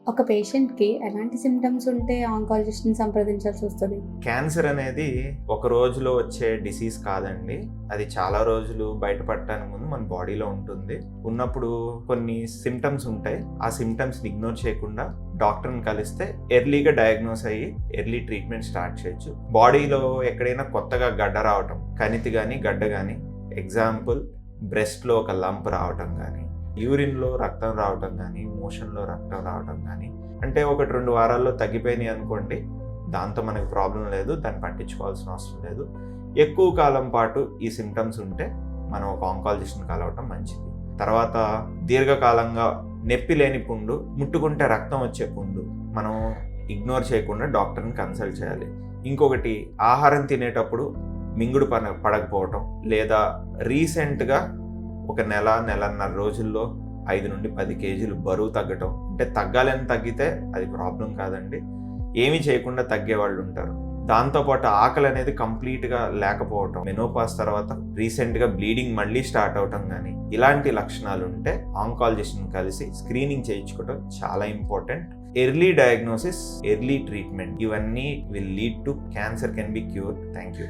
ఒక పేషెంట్‌కి ఎలాంటి సింప్టమ్స్ ఉంటే ఆంకాలజిస్ట్‌ని సంప్రదించాల్సి వస్తది? క్యాన్సర్ అనేది ఒక రోజులో వచ్చే డిసీజ్ కాదండి. అది చాలా రోజులు బయటపడటానికి ముందు మన బాడీలో ఉంటుంది. ఉన్నప్పుడు కొన్ని సింప్టమ్స్ ఉంటాయి. ఆ సింప్టమ్స్‌ని ఇగ్నోర్ చేయకుండా డాక్టర్‌ని కలిస్తే ఎర్లీగా డయాగ్నోస్ అయ్యి ఎర్లీ ట్రీట్మెంట్ స్టార్ట్ చేయొచ్చు. బాడీలో ఎక్కడైనా కొత్తగా గడ్డ రావటం, కణితి గాని, గడ్డ గాని, ఎగ్జాంపుల్ బ్రెస్ట్‌లో ఒక లంప్ రావటం గాని, యూరిన్‌లో రక్తం రావటం గాని, మోషన్‌లో రక్తం రావటం గాని, అంటే 1-2 వారాల్లో తగ్గిపోయినాయి అనుకోండి, దాంతో మనకి ప్రాబ్లం లేదు, దాన్ని పట్టించుకోవాల్సిన అవసరం లేదు. ఎక్కువ కాలం పాటు ఈ సింప్టమ్స్ ఉంటే మనం ఒక ఆంకాలజిస్ట్‌ని కలవటం మంచిది. తర్వాత దీర్ఘకాలంగా నొప్పి లేని పుండు, ముట్టుకుంటే రక్తం వచ్చే పుండు మనం ఇగ్నోర్ చేయకుండా డాక్టర్ని కన్సల్ట్ చేయాలి. ఇంకొకటి, ఆహారం తినేటప్పుడు మింగుడు పడకపోవటం, లేదా రీసెంట్గా ఒక నెలన్నర రోజుల్లో 5-10 కేజీలు బరువు తగ్గటం. అంటే తగ్గాలని తగ్గితే అది ప్రాబ్లం కాదండి, ఏమీ చేయకుండా తగ్గేవాళ్ళు ఉంటారు. దాంతోపాటు ఆకలి అనేది కంప్లీట్గా లేకపోవటం, మెనోపాజ్ తర్వాత రీసెంట్గా బ్లీడింగ్ మళ్ళీ స్టార్ట్ అవటం కానీ, ఇలాంటి లక్షణాలు ఉంటే ఆంకాలజిస్ట్ని కలిసి స్క్రీనింగ్ చేయించుకోవడం చాలా important. Early diagnosis, early treatment, ఇవన్నీ will lead to cancer can be cured. Thank you.